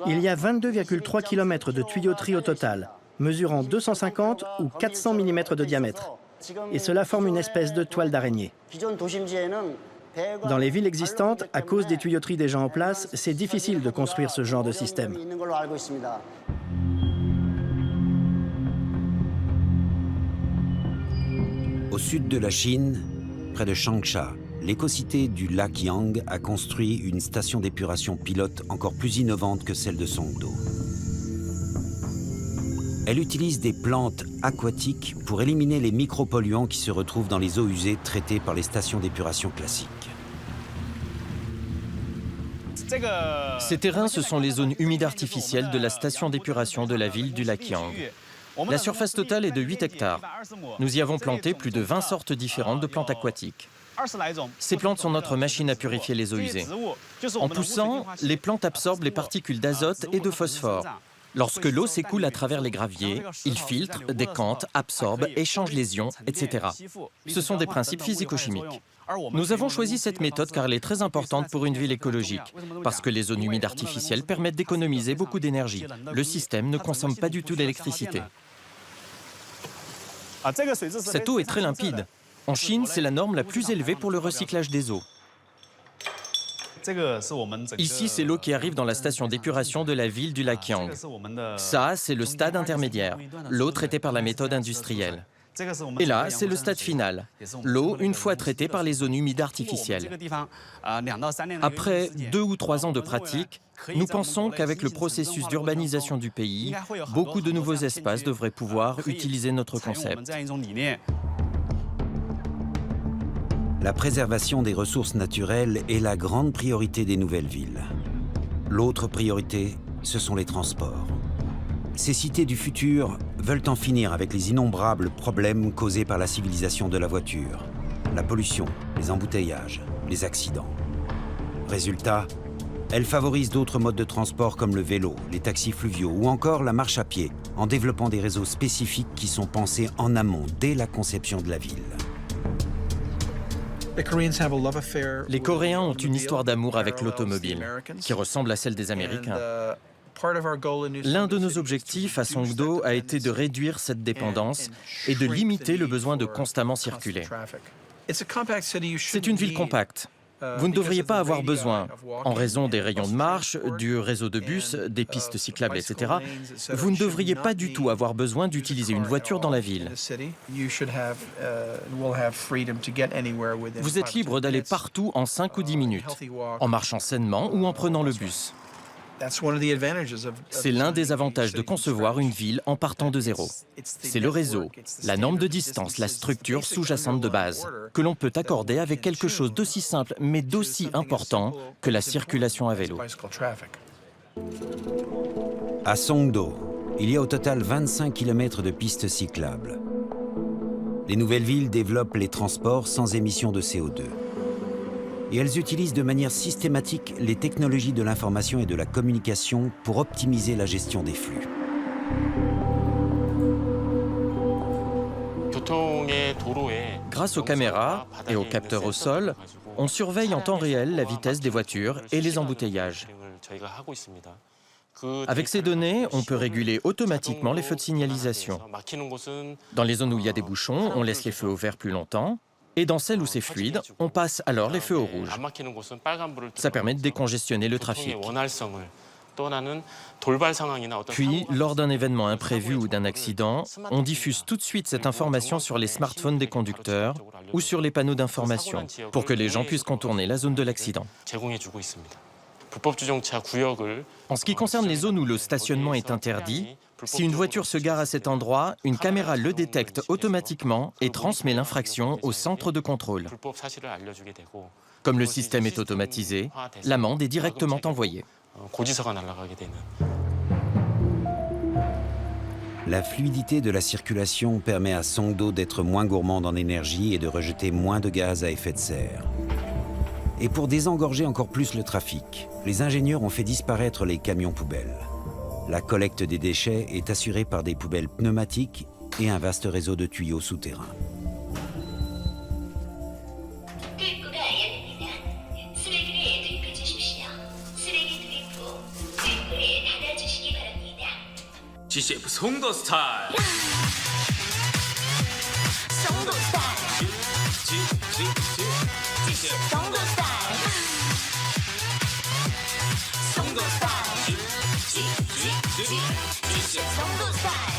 Il y a 22,3 km de tuyauterie au total, mesurant 250 ou 400 mm de diamètre. Et cela forme une espèce de toile d'araignée. Dans les villes existantes, à cause des tuyauteries déjà en place, c'est difficile de construire ce genre de système. Au sud de la Chine, près de Changsha, l'écocité du lac Yang a construit une station d'épuration pilote encore plus innovante que celle de Songdo. Elle utilise des plantes aquatiques pour éliminer les micropolluants qui se retrouvent dans les eaux usées traitées par les stations d'épuration classiques. Ces terrains, ce sont les zones humides artificielles de la station d'épuration de la ville du lac Yang. La surface totale est de 8 hectares. Nous y avons planté plus de 20 sortes différentes de plantes aquatiques. Ces plantes sont notre machine à purifier les eaux usées. En poussant, les plantes absorbent les particules d'azote et de phosphore. Lorsque l'eau s'écoule à travers les graviers, il filtre, décante, absorbe, échange les ions, etc. Ce sont des principes physico-chimiques. Nous avons choisi cette méthode car elle est très importante pour une ville écologique, parce que les zones humides artificielles permettent d'économiser beaucoup d'énergie. Le système ne consomme pas du tout d'électricité. Cette eau est très limpide. En Chine, c'est la norme la plus élevée pour le recyclage des eaux. Ici, c'est l'eau qui arrive dans la station d'épuration de la ville du lac Yang. Ça, c'est le stade intermédiaire, l'eau traitée par la méthode industrielle. Et là, c'est le stade final, l'eau une fois traitée par les zones humides artificielles. Après 2 ou 3 ans de pratique, nous pensons qu'avec le processus d'urbanisation du pays, beaucoup de nouveaux espaces devraient pouvoir utiliser notre concept. La préservation des ressources naturelles est la grande priorité des nouvelles villes. L'autre priorité, ce sont les transports. Ces cités du futur veulent en finir avec les innombrables problèmes causés par la civilisation de la voiture, la pollution, les embouteillages, les accidents. Résultat, elles favorisent d'autres modes de transport comme le vélo, les taxis fluviaux ou encore la marche à pied, en développant des réseaux spécifiques qui sont pensés en amont dès la conception de la ville. Les Coréens ont une histoire d'amour avec l'automobile, qui ressemble à celle des Américains. L'un de nos objectifs à Songdo a été de réduire cette dépendance et de limiter le besoin de constamment circuler. C'est une ville compacte. Vous ne devriez pas avoir besoin, en raison des rayons de marche, du réseau de bus, des pistes cyclables, etc., vous ne devriez pas du tout avoir besoin d'utiliser une voiture dans la ville. Vous êtes libre d'aller partout en 5 ou 10 minutes, en marchant sainement ou en prenant le bus. C'est l'un des avantages de concevoir une ville en partant de zéro. C'est le réseau, la norme de distance, la structure sous-jacente de base, que l'on peut accorder avec quelque chose d'aussi simple mais d'aussi important que la circulation à vélo. À Songdo, il y a au total 25 km de pistes cyclables. Les nouvelles villes développent les transports sans émission de CO2. Et elles utilisent de manière systématique les technologies de l'information et de la communication pour optimiser la gestion des flux. Grâce aux caméras et aux capteurs au sol, on surveille en temps réel la vitesse des voitures et les embouteillages. Avec ces données, on peut réguler automatiquement les feux de signalisation. Dans les zones où il y a des bouchons, on laisse les feux au vert plus longtemps. Et dans celles où c'est fluide, on passe alors les feux au rouge. Ça permet de décongestionner le trafic. Puis, lors d'un événement imprévu ou d'un accident, on diffuse tout de suite cette information sur les smartphones des conducteurs ou sur les panneaux d'information pour que les gens puissent contourner la zone de l'accident. En ce qui concerne les zones où le stationnement est interdit, si une voiture se gare à cet endroit, une caméra le détecte automatiquement et transmet l'infraction au centre de contrôle. Comme le système est automatisé, l'amende est directement envoyée. La fluidité de la circulation permet à Songdo d'être moins gourmande en énergie et de rejeter moins de gaz à effet de serre. Et pour désengorger encore plus le trafic, les ingénieurs ont fait disparaître les camions poubelles. La collecte des déchets est assurée par des poubelles pneumatiques et un vaste réseau de tuyaux souterrains. GCF 송도 스타일. 송도 스타일. GCF 송도 스타일. 송도 스타일. GCF 송도 스타일.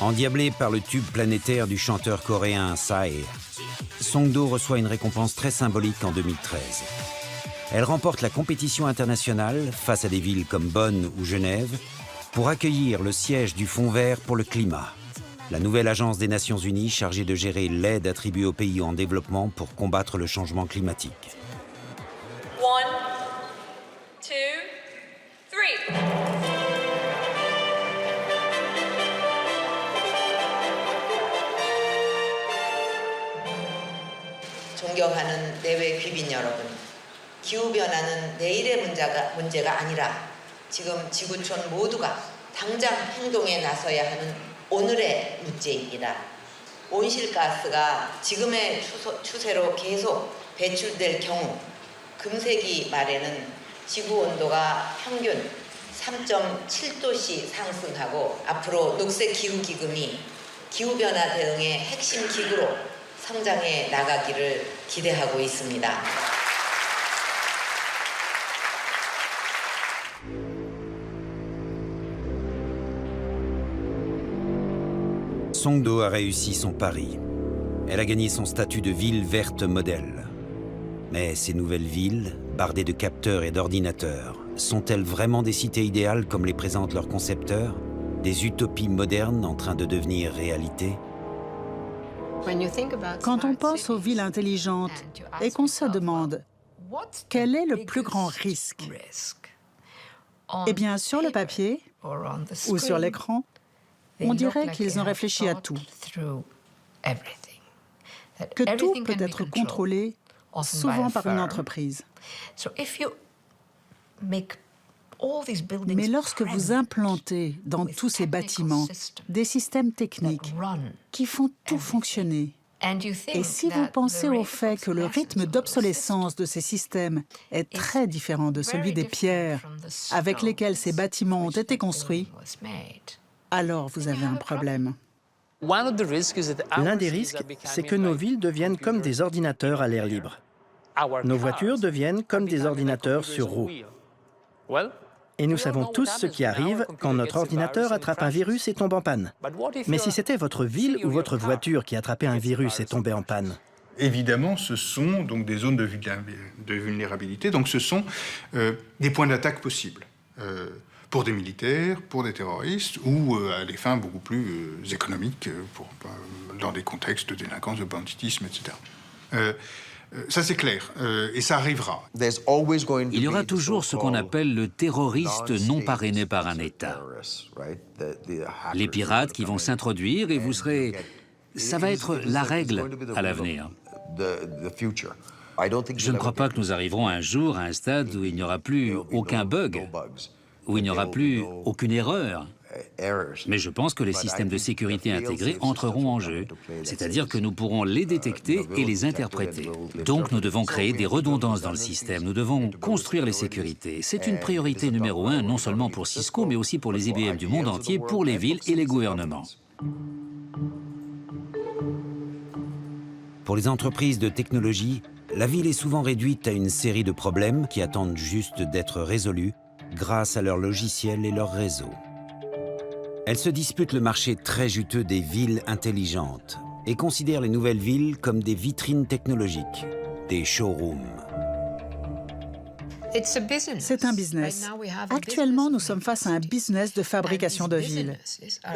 Endiablé par le tube planétaire du chanteur coréen Sae, Songdo reçoit une récompense très symbolique en 2013. Elle remporte la compétition internationale face à des villes comme Bonn ou Genève pour accueillir le siège du Fonds vert pour le climat, la nouvelle agence des Nations Unies chargée de gérer l'aide attribuée aux pays en développement pour combattre le changement climatique. 1, 2, 3. 존경하는 내외 귀빈 여러분, 기후변화는 내일의 문제가 아니라 지금 지구촌 모두가 당장 행동에 나서야 하는 오늘의 문제입니다. 온실가스가 지금의 추세로 계속 배출될 경우 금세기 말에는 지구 온도가 평균 3.7도씩 상승하고 앞으로 녹색 기후 기금이 기후변화 대응의 핵심 기구로 성장해 나가기를 기대하고 있습니다. Songdo a réussi son pari. Elle a gagné son statut de ville verte modèle. Mais ces nouvelles villes, bardées de capteurs et d'ordinateurs, sont-elles vraiment des cités idéales comme les présentent leurs concepteurs? Des utopies modernes en train de devenir réalité? Quand on pense aux villes intelligentes et qu'on se demande quel est le plus grand risque, eh bien, sur le papier ou sur l'écran, on dirait qu'ils ont réfléchi à tout. Que tout peut être contrôlé, souvent par une entreprise. Mais lorsque vous implantez dans tous ces bâtiments des systèmes techniques qui font tout fonctionner, et si vous pensez au fait que le rythme d'obsolescence de ces systèmes est très différent de celui des pierres avec lesquelles ces bâtiments ont été construits, alors vous avez un problème. L'un des risques, c'est que nos villes deviennent comme des ordinateurs à l'air libre. Nos voitures deviennent comme des ordinateurs sur roues. Et nous savons tous ce qui arrive quand notre ordinateur attrape un virus et tombe en panne. Mais si c'était votre ville ou votre voiture qui attrapait un virus et tombait en panne? Évidemment, ce sont donc des zones de vulnérabilité, donc ce sont des points d'attaque possibles. Pour des militaires, pour des terroristes, ou à des fins beaucoup plus économiques, dans des contextes de délinquance, de banditisme, etc. Ça, c'est clair, et ça arrivera. Il y aura toujours ce qu'on appelle le terroriste non parrainé par un État. Les pirates qui vont s'introduire et vous serez... Ça va être la règle à l'avenir. Je ne crois pas que nous arriverons un jour à un stade où il n'y aura plus aucun bug, où il n'y aura plus aucune erreur. Mais je pense que les systèmes de sécurité intégrés entreront en jeu, c'est-à-dire que nous pourrons les détecter et les interpréter. Donc nous devons créer des redondances dans le système, nous devons construire les sécurités. C'est une priorité numéro 1, non seulement pour Cisco, mais aussi pour les IBM du monde entier, pour les villes et les gouvernements. Pour les entreprises de technologie, la ville est souvent réduite à une série de problèmes qui attendent juste d'être résolus grâce à leurs logiciels et leurs réseaux. Elles se disputent le marché très juteux des villes intelligentes et considèrent les nouvelles villes comme des vitrines technologiques, des showrooms. C'est un business. Actuellement, nous sommes face à un business de fabrication de villes.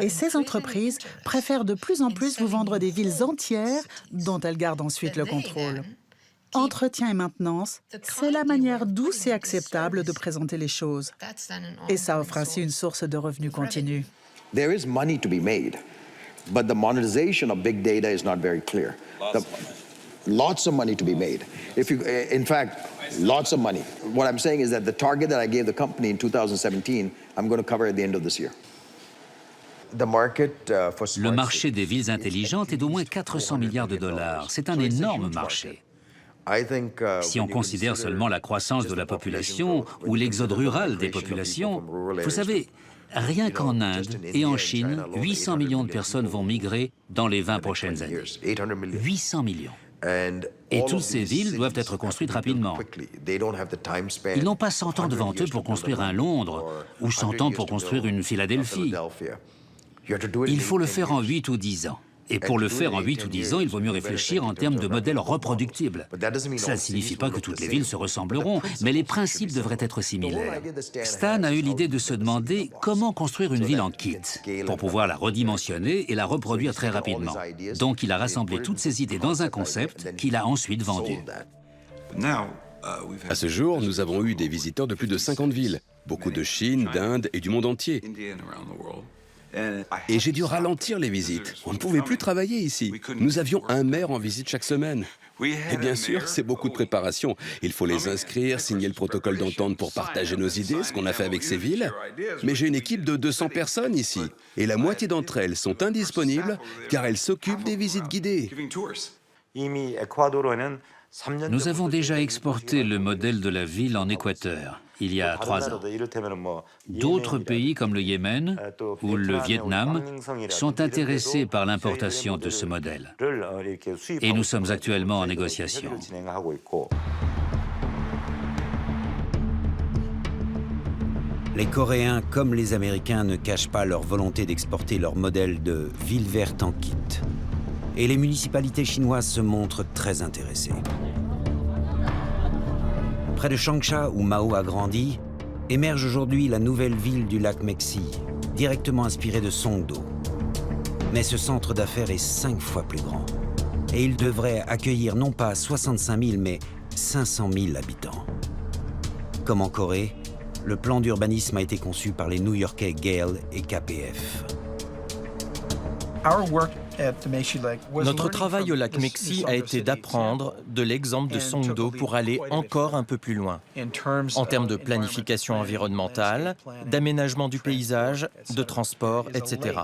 Et ces entreprises préfèrent de plus en plus vous vendre des villes entières dont elles gardent ensuite le contrôle. Entretien et maintenance, c'est la manière douce et acceptable de présenter les choses. Et ça offre ainsi une source de revenus continue. There is money to be made, but the monetization of big data is not very clear. Lots of money to be made. In fact, lots of money. What I'm saying is that the target that I gave the company in 2017, I'm going to cover at the end of this year. Le marché des villes intelligentes est d'au moins 400 milliards de dollars. C'est un énorme marché. Si on considère seulement la croissance de la population ou l'exode rural des populations, vous savez, rien qu'en Inde et en Chine, 800 millions de personnes vont migrer dans les 20 prochaines années. 800 millions. Et toutes ces villes doivent être construites rapidement. Ils n'ont pas 100 ans devant eux pour construire un Londres ou 100 ans pour construire une Philadelphie. Il faut le faire en 8 ou 10 ans. Et pour le faire en 8 ou 10 ans, il vaut mieux réfléchir en termes de modèles reproductibles. Cela ne signifie pas que toutes les villes se ressembleront, mais les principes devraient être similaires. Stan a eu l'idée de se demander comment construire une ville en kit, pour pouvoir la redimensionner et la reproduire très rapidement. Donc il a rassemblé toutes ces idées dans un concept qu'il a ensuite vendu. À ce jour, nous avons eu des visiteurs de plus de 50 villes, beaucoup de Chine, d'Inde et du monde entier. Et j'ai dû ralentir les visites. On ne pouvait plus travailler ici. Nous avions un maire en visite chaque semaine. Et bien sûr, c'est beaucoup de préparation. Il faut les inscrire, signer le protocole d'entente pour partager nos idées, ce qu'on a fait avec ces villes. Mais j'ai une équipe de 200 personnes ici. Et la moitié d'entre elles sont indisponibles car elles s'occupent des visites guidées. Nous avons déjà exporté le modèle de la ville en Équateur, il y a 3 ans. D'autres pays comme le Yémen ou le Vietnam sont intéressés par l'importation de ce modèle. Et nous sommes actuellement en négociation. Les Coréens comme les Américains ne cachent pas leur volonté d'exporter leur modèle de ville verte en kit. Et les municipalités chinoises se montrent très intéressées. Près de Changsha, où Mao a grandi, émerge aujourd'hui la nouvelle ville du lac Mexi, directement inspirée de Songdo. Mais ce centre d'affaires est 5 fois plus grand. Et il devrait accueillir non pas 65 000, mais 500 000 habitants. Comme en Corée, le plan d'urbanisme a été conçu par les New-Yorkais Gale et KPF. Notre travail au lac Mexi a été d'apprendre de l'exemple de Songdo pour aller encore un peu plus loin, en termes de planification environnementale, d'aménagement du paysage, de transport, etc.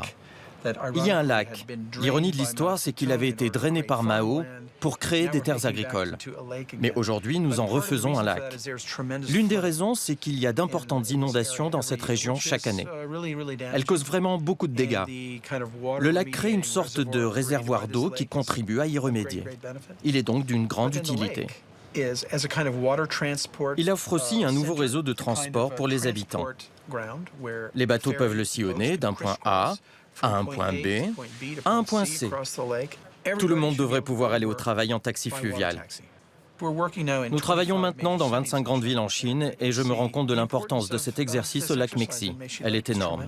Il y a un lac. L'ironie de l'histoire, c'est qu'il avait été drainé par Mao pour créer des terres agricoles. Mais aujourd'hui, nous en refaisons un lac. L'une des raisons, c'est qu'il y a d'importantes inondations dans cette région chaque année. Elles causent vraiment beaucoup de dégâts. Le lac crée une sorte de réservoir d'eau qui contribue à y remédier. Il est donc d'une grande utilité. Il offre aussi un nouveau réseau de transport pour les habitants. Les bateaux peuvent le sillonner d'un point A à un point B, à un point C. Tout le monde devrait pouvoir aller au travail en taxi fluvial. Nous travaillons maintenant dans 25 grandes villes en Chine et je me rends compte de l'importance de cet exercice au lac Mexi. Elle est énorme.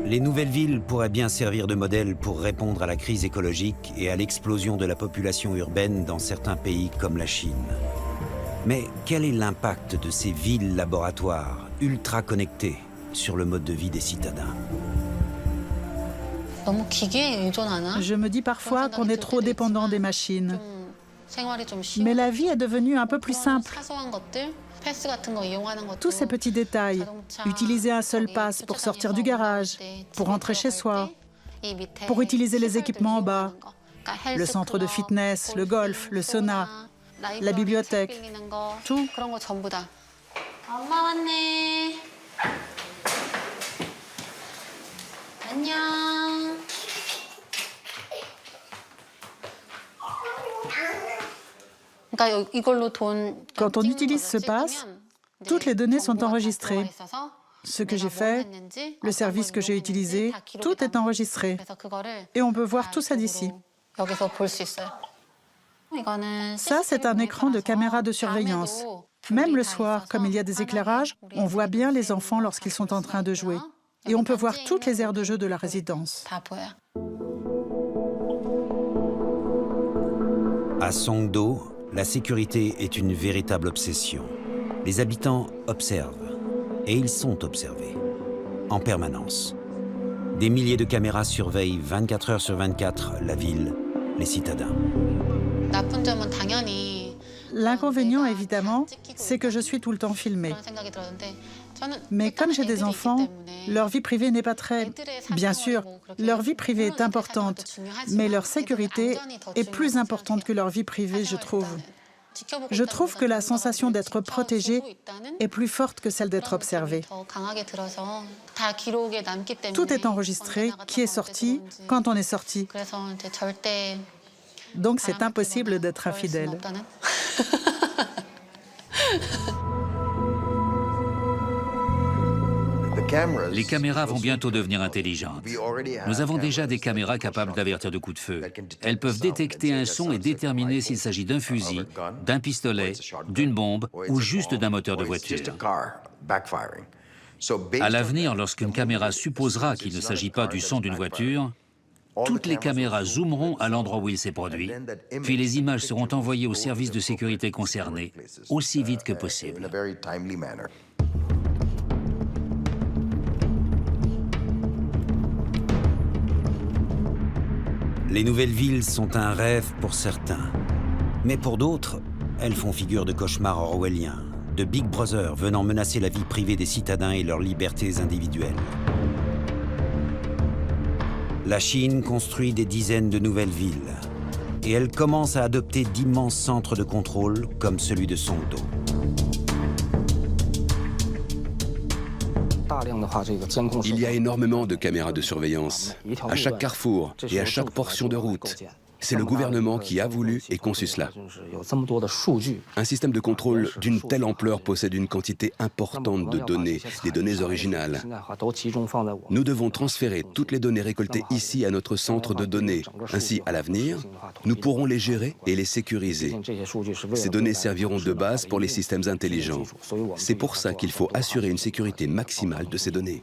Les nouvelles villes pourraient bien servir de modèle pour répondre à la crise écologique et à l'explosion de la population urbaine dans certains pays comme la Chine. Mais quel est l'impact de ces villes laboratoires ultra connectées sur le mode de vie des citadins? Je me dis parfois qu'on est trop dépendant des machines. Mais la vie est devenue un peu plus simple. Tous ces petits détails, utiliser un seul pass pour sortir du garage, pour rentrer chez soi, pour utiliser les équipements en bas, le centre de fitness, le golf, le sauna, la bibliothèque, tout. Quand on utilise ce pass, toutes les données sont enregistrées. Ce que j'ai fait, le service que j'ai utilisé, tout est enregistré. Et on peut voir tout ça d'ici. Ça, c'est un écran de caméra de surveillance. Même le soir, comme il y a des éclairages, on voit bien les enfants lorsqu'ils sont en train de jouer. Et on peut voir toutes les aires de jeu de la résidence. À Songdo, la sécurité est une véritable obsession. Les habitants observent, et ils sont observés, en permanence. Des milliers de caméras surveillent 24 heures sur 24 la ville, les citadins. L'inconvénient, évidemment, c'est que je suis tout le temps filmée. Mais comme j'ai des enfants, leur vie privée n'est pas très... Bien sûr, leur vie privée est importante, mais leur sécurité est plus importante que leur vie privée, je trouve. Je trouve que la sensation d'être protégé est plus forte que celle d'être observé. Tout est enregistré, qui est sorti, quand on est sorti. Donc c'est impossible d'être infidèle. Les caméras vont bientôt devenir intelligentes. Nous avons déjà des caméras capables d'avertir de coups de feu. Elles peuvent détecter un son et déterminer s'il s'agit d'un fusil, d'un pistolet, d'une bombe ou juste d'un moteur de voiture. À l'avenir, lorsqu'une caméra supposera qu'il ne s'agit pas du son d'une voiture, toutes les caméras zoomeront à l'endroit où il s'est produit, puis les images seront envoyées aux services de sécurité concernés aussi vite que possible. Les nouvelles villes sont un rêve pour certains. Mais pour d'autres, elles font figure de cauchemar orwellien, de Big Brother venant menacer la vie privée des citadins et leurs libertés individuelles. La Chine construit des dizaines de nouvelles villes. Et elle commence à adopter d'immenses centres de contrôle, comme celui de Songdo. Il y a énormément de caméras de surveillance, à chaque carrefour et à chaque portion de route. C'est le gouvernement qui a voulu et conçu cela. Un système de contrôle d'une telle ampleur possède une quantité importante de données, des données originales. Nous devons transférer toutes les données récoltées ici à notre centre de données. Ainsi, à l'avenir, nous pourrons les gérer et les sécuriser. Ces données serviront de base pour les systèmes intelligents. C'est pour ça qu'il faut assurer une sécurité maximale de ces données.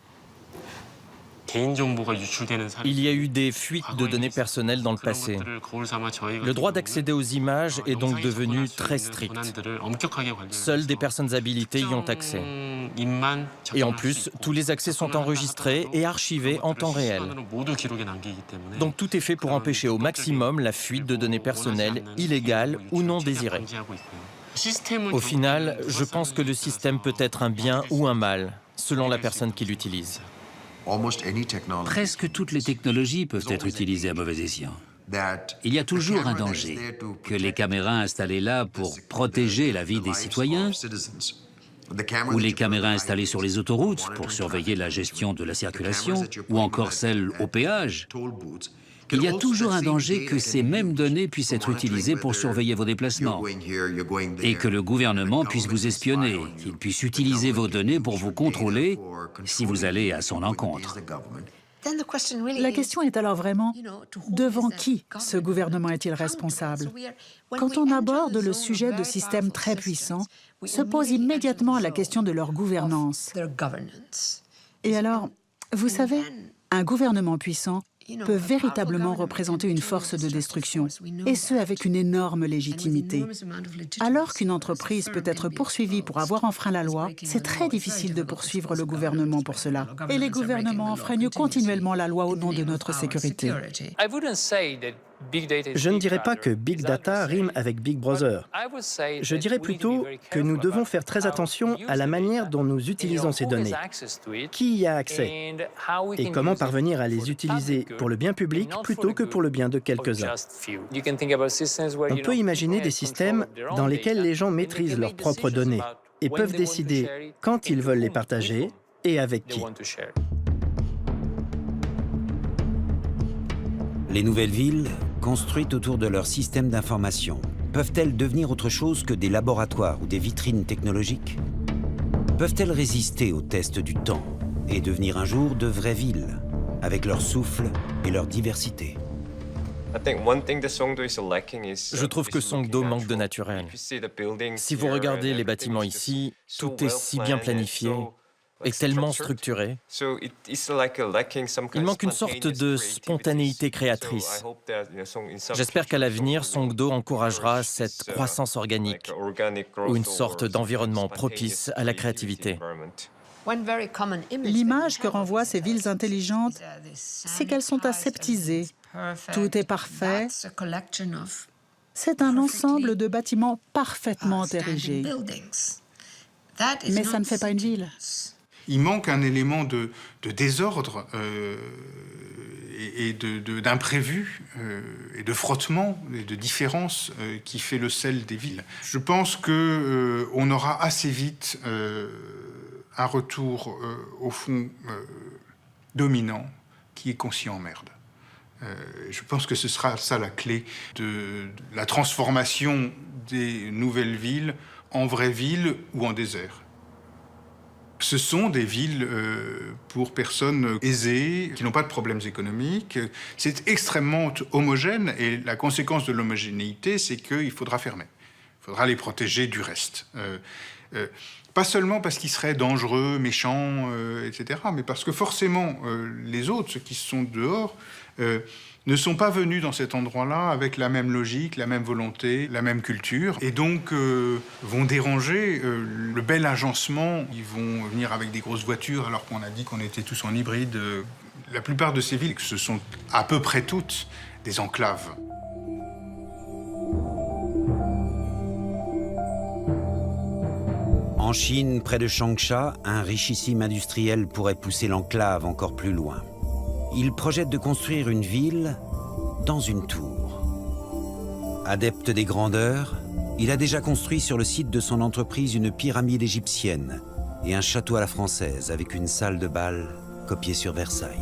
Il y a eu des fuites de données personnelles dans le passé. Le droit d'accéder aux images est donc devenu très strict. Seules des personnes habilitées y ont accès. Et en plus, tous les accès sont enregistrés et archivés en temps réel. Donc tout est fait pour empêcher au maximum la fuite de données personnelles illégales ou non désirées. Au final, je pense que le système peut être un bien ou un mal, selon la personne qui l'utilise. Presque toutes les technologies peuvent être utilisées à mauvais escient. Il y a toujours un danger que les caméras installées là pour protéger la vie des citoyens, ou les caméras installées sur les autoroutes pour surveiller la gestion de la circulation, ou encore celles au péage. Il y a toujours un danger que ces mêmes données puissent être utilisées pour surveiller vos déplacements et que le gouvernement puisse vous espionner, qu'il puisse utiliser vos données pour vous contrôler si vous allez à son encontre. La question est alors vraiment, devant qui ce gouvernement est-il responsable? Quand on aborde le sujet de systèmes très puissants, se pose immédiatement la question de leur gouvernance. Et alors, vous savez, un gouvernement puissant peut véritablement représenter une force de destruction, et ce avec une énorme légitimité. Alors qu'une entreprise peut être poursuivie pour avoir enfreint la loi, c'est très difficile de poursuivre le gouvernement pour cela. Et les gouvernements enfreignent continuellement la loi au nom de notre sécurité. Je ne dirais pas que Big Data rime avec Big Brother. Je dirais plutôt que nous devons faire très attention à la manière dont nous utilisons ces données. Qui y a accès? Et comment parvenir à les utiliser pour le bien public plutôt que pour le bien de quelques-uns. On peut imaginer des systèmes dans lesquels les gens maîtrisent leurs propres données et peuvent décider quand ils veulent les partager et avec qui. Les nouvelles villes, construites autour de leur système d'information, peuvent-elles devenir autre chose que des laboratoires ou des vitrines technologiques? Peuvent-elles résister aux tests du temps et devenir un jour de vraies villes, avec leur souffle et leur diversité? Je trouve que Songdo manque de naturel. Si vous regardez les bâtiments ici, tout est si bien planifié et tellement structuré. Il manque une sorte de spontanéité créatrice. J'espère qu'à l'avenir, Songdo encouragera cette croissance organique ou une sorte d'environnement propice à la créativité. L'image que renvoient ces villes intelligentes, c'est qu'elles sont aseptisées. Tout est parfait. C'est un ensemble de bâtiments parfaitement érigés. Mais ça ne fait pas une ville. Il manque un élément de désordre et d'imprévu et de frottement et de différence qui fait le sel des villes. Je pense qu'on aura assez vite un retour au fond dominant qui est conscient merde. Je pense que ce sera ça la clé de la transformation des nouvelles villes en vraies villes ou en désert. Ce sont des villes pour personnes aisées, qui n'ont pas de problèmes économiques. C'est extrêmement homogène et la conséquence de l'homogénéité, c'est qu'il faudra fermer. Il faudra les protéger du reste. Pas seulement parce qu'ils seraient dangereux, méchants, etc., mais parce que forcément, les autres, ceux qui sont dehors, ne sont pas venus dans cet endroit-là avec la même logique, la même volonté, la même culture, et donc vont déranger le bel agencement. Ils vont venir avec des grosses voitures alors qu'on a dit qu'on était tous en hybride. La plupart de ces villes, ce sont à peu près toutes des enclaves. En Chine, près de Changsha, un richissime industriel pourrait pousser l'enclave encore plus loin. Il projette de construire une ville dans une tour. Adepte des grandeurs, il a déjà construit sur le site de son entreprise une pyramide égyptienne et un château à la française avec une salle de bal copiée sur Versailles.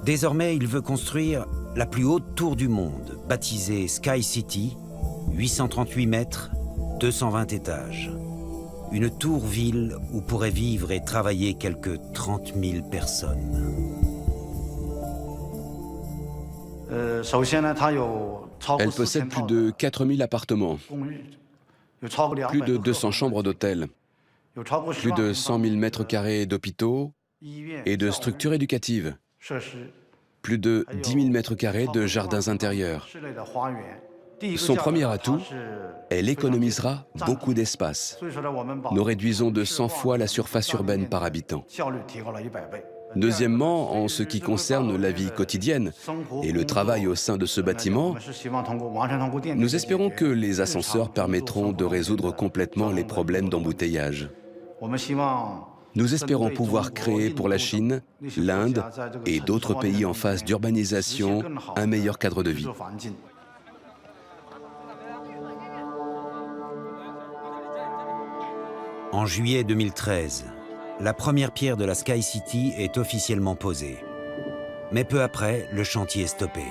Désormais, il veut construire la plus haute tour du monde, baptisée Sky City, 838 mètres, 220 étages. Une tour-ville où pourraient vivre et travailler quelques 30 000 personnes. Elle possède plus de 4000 appartements, plus de 200 chambres d'hôtel, plus de 100 000 mètres carrés d'hôpitaux et de structures éducatives, plus de 10 000 mètres carrés de jardins intérieurs. Son premier atout, elle économisera beaucoup d'espace. Nous réduisons de 100 fois la surface urbaine par habitant. Deuxièmement, en ce qui concerne la vie quotidienne et le travail au sein de ce bâtiment, nous espérons que les ascenseurs permettront de résoudre complètement les problèmes d'embouteillage. Nous espérons pouvoir créer pour la Chine, l'Inde et d'autres pays en phase d'urbanisation un meilleur cadre de vie. En juillet 2013, la première pierre de la Sky City est officiellement posée. Mais peu après, le chantier est stoppé.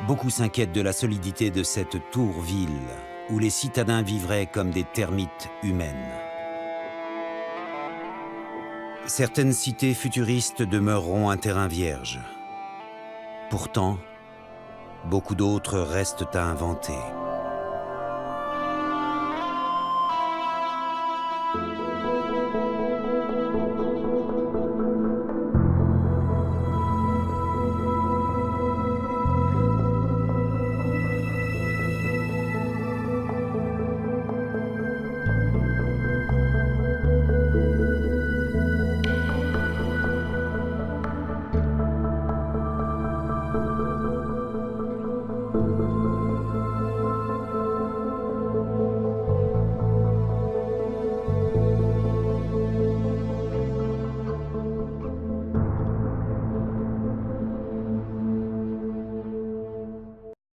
Beaucoup s'inquiètent de la solidité de cette tour-ville, où les citadins vivraient comme des termites humaines. Certaines cités futuristes demeureront un terrain vierge. Pourtant, beaucoup d'autres restent à inventer.